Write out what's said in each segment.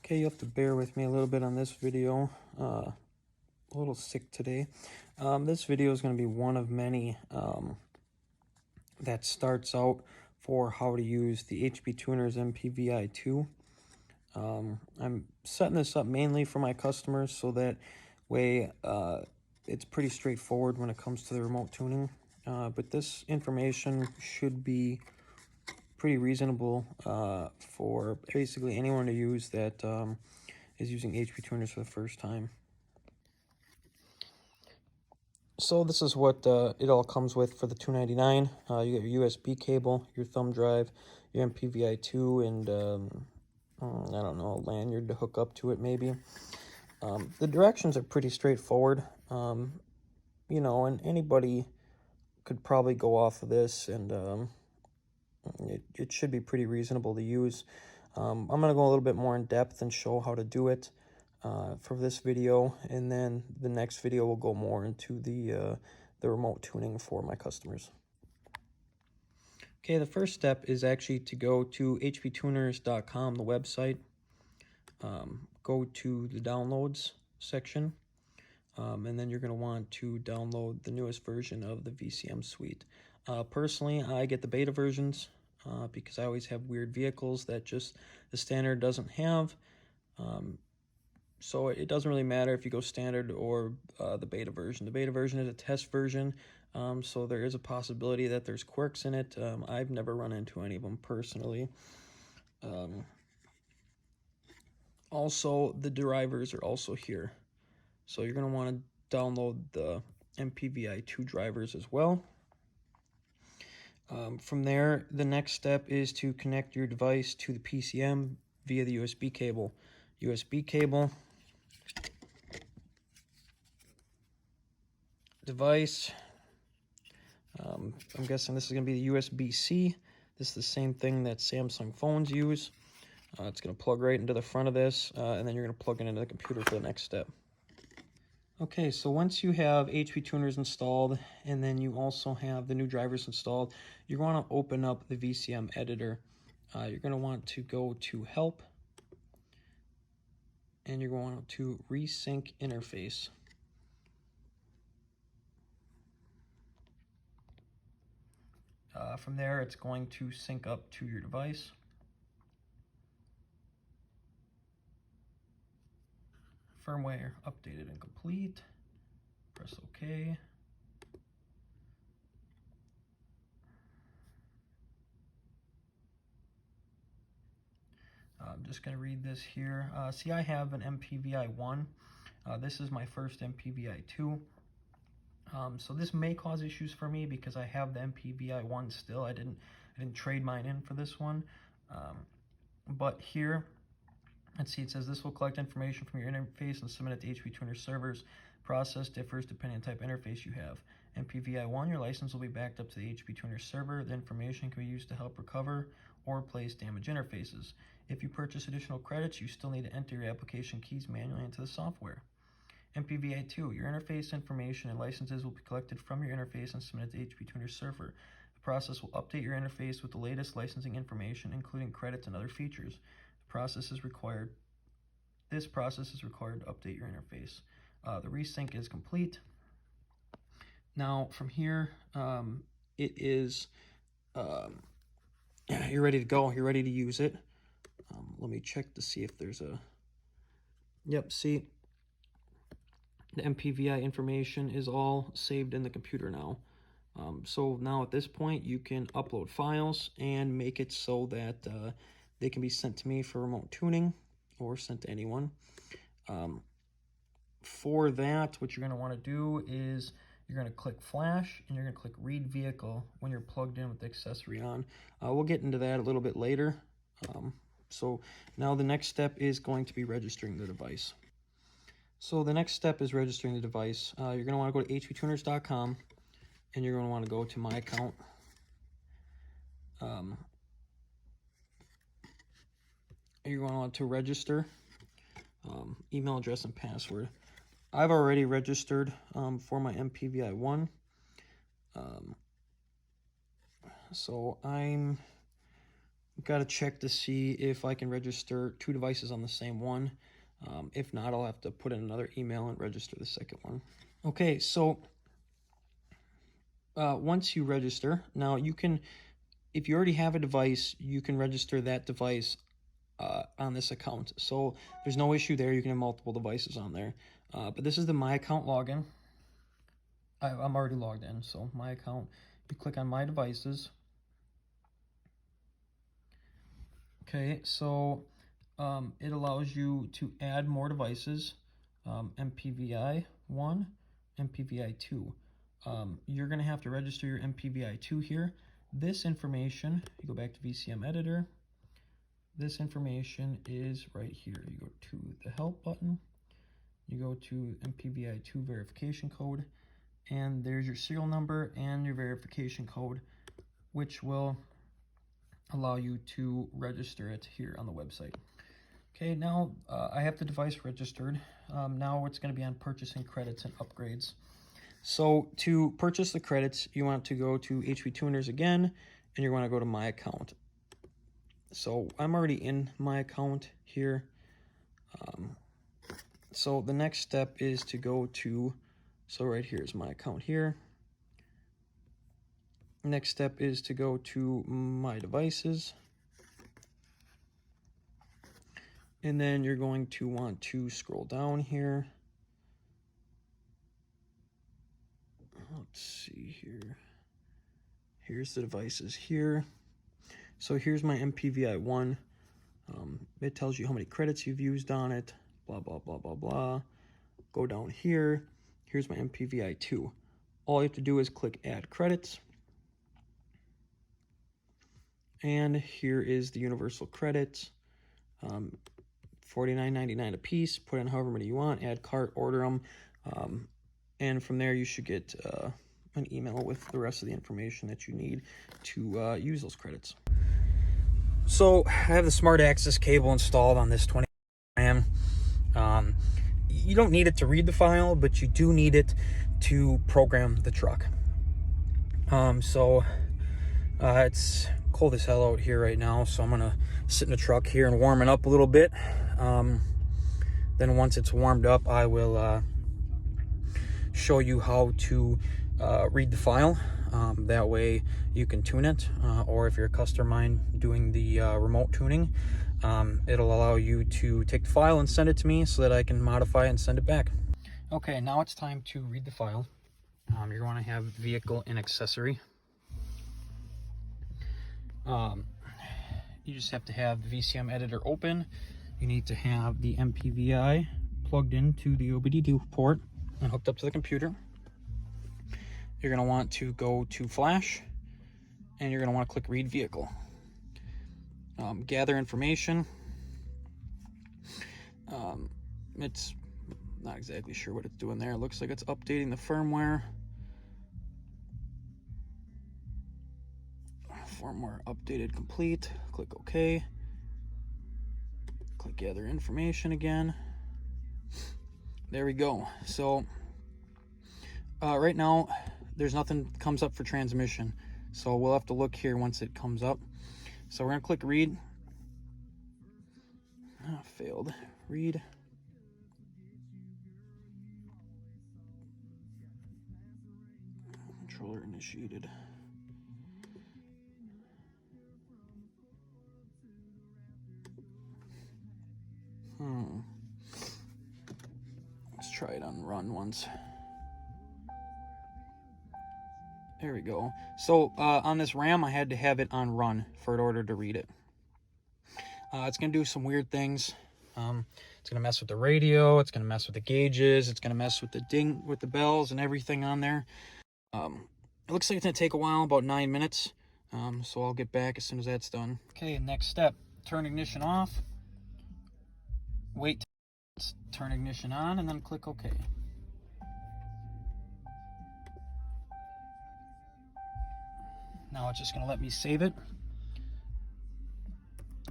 Okay, you have to bear with me a little bit on this video. A little sick today. This video is going to be one of many that starts out for how to use the HP Tuners mpvi2. I'm setting this up mainly for my customers so that way it's pretty straightforward when it comes to the remote tuning. But this information should be pretty reasonable for basically anyone to use that is using HP Tuners for the first time. So this is what it all comes with for the $2.99. You get your USB cable, your thumb drive, your mpvi2, and I don't know, a lanyard to hook up to it maybe. The directions are pretty straightforward, you know, and anybody could probably go off of this, and it should be pretty reasonable to use. I'm going to go a little bit more in depth and show how to do it for this video, and then the next video will go more into the remote tuning for my customers. Okay, the first step is actually to go to hptuners.com, the website. Go to the downloads section, and then you're going to want to download the newest version of the VCM suite. Personally, I get the beta versions because I always have weird vehicles that just the standard doesn't have. So it doesn't really matter if you go standard or the beta version. The beta version is a test version, so there is a possibility that there's quirks in it. I've never run into any of them personally. Also, the drivers are also here. So you're going to want to download the mpvi2 drivers as well. From there, the next step is to connect your device to the PCM via the USB cable. USB cable, device. I'm guessing this is going to be the USB-C. This is the same thing that Samsung phones use. It's going to plug right into the front of this, and then you're going to plug it into the computer for the next step. Okay, so once you have HP Tuners installed, and then you also have the new drivers installed, you're going to open up the VCM editor. You're going to want to go to Help, and you're going to Resync Interface. From there, it's going to sync up to your device. Firmware updated and complete. Press OK. I'm just going to read this here. See, I have an mpvi1. This is my first mpvi2. So this may cause issues for me because I have the mpvi1 still. I didn't trade mine in for this one. But here, let's see, it says this will collect information from your interface and submit it to HP Tuner servers. Process differs depending on the type of interface you have. mpvi1, your license will be backed up to the HP Tuner server. The information can be used to help recover or replace damaged interfaces. If you purchase additional credits, you still need to enter your application keys manually into the software. mpvi2, your interface information and licenses will be collected from your interface and submitted to HP Tuner server. The process will update your interface with the latest licensing information, including credits and other features. This process is required to update your interface. The resync is complete. Now from here, it is you're ready to go. You're ready to use it. Let me check to see if there's a. Yep. See, the mpvi information is all saved in the computer now. So now at this point, you can upload files and make it so that they can be sent to me for remote tuning or sent to anyone. For that, what you're going to want to do is you're going to click Flash and you're going to click Read Vehicle when you're plugged in with the accessory on. We'll get into that a little bit later. So now the next step is going to be registering the device. So the next step is registering the device. You're going to want to go to hptuners.com and you're going to want to go to My Account. You're going to want to register, email address and password. I've already registered for my mpvi1. So I'm Got to check to see if I can register 2 devices on the same one. If not, I'll have to put in another email and register the second one. Okay, so once you register, now you can, if you already have a device, you can register that device on this account. So there's no issue there. You can have multiple devices on there. But this is the My Account login. I'm already logged in, so My Account. You click on My Devices. Okay, so it allows you to add more devices, mpvi1, mpvi2. You're going to have to register your mpvi2 here. This information, you go back to VCM Editor. This information is right here. You go to the Help button. You go to mpvi2 verification code, and there's your serial number and your verification code, which will allow you to register it here on the website. Okay, now I have the device registered. Now it's going to be on purchasing credits and upgrades. So to purchase the credits, you want to go to HP Tuners again, and you want to go to My Account. So I'm already in My Account here. So the next step is to go to, so right here is My Account here. Next step is to go to My Devices. And then you're going to want to scroll down here. Let's see here. Here's the devices here. So here's my mpvi1. It tells you how many credits you've used on it, blah, blah, blah, blah, blah. Go down here. Here's my mpvi2. All you have to do is click Add Credits. And here is the universal credits. $49.99 a piece. Put in however many you want. Add cart, order them. And from there you should get an email with the rest of the information that you need to use those credits. So I have the smart access cable installed on this 20 RAM. You don't need it to read the file, but you do need it to program the truck. It's cold as hell out here right now, so I'm gonna sit in the truck here and warm it up a little bit. Then once it's warmed up, I will show you how to read the file. That way you can tune it, or if you're a customer doing the remote tuning, it'll allow you to take the file and send it to me so that I can modify it and send it back. Okay, now it's time to read the file. You're going to have vehicle and accessory. You just have to have the VCM editor open. You need to have the MPVI plugged into the OBD2 port and hooked up to the computer. You're going to want to go to Flash, and you're going to want to click Read Vehicle. Gather information. It's not exactly sure what it's doing there. It looks like it's updating the firmware. Firmware updated complete. Click OK. Click Gather Information again. There we go. So right now there's nothing comes up for transmission, so we'll have to look here once it comes up. So we're gonna click Read. Failed. Read. Controller initiated. Let's try it on run once. There we go. So on this RAM, I had to have it on run in order to read it. It's going to do some weird things. It's going to mess with the radio. It's going to mess with the gauges. It's going to mess with the bells and everything on there. It looks like it's going to take a while, about 9 minutes. So I'll get back as soon as that's done. Okay, next step. Turn ignition off. Wait, turn ignition on, and then click OK. Now it's just going to let me save it.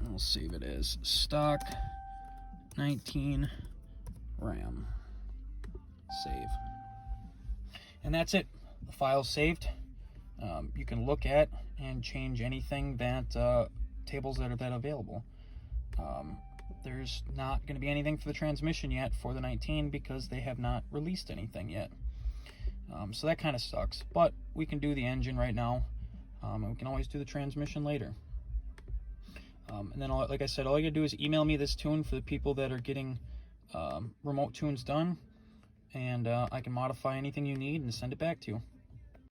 I'll save it as stock 19 RAM. Save. And that's it. The file's saved. You can look at and change anything that tables that are available. There's not going to be anything for the transmission yet for the 19 because they have not released anything yet. So that kind of sucks, but we can do the engine right now, and we can always do the transmission later. And then, like I said, all you gotta do is email me this tune for the people that are getting remote tunes done, and I can modify anything you need and send it back to you.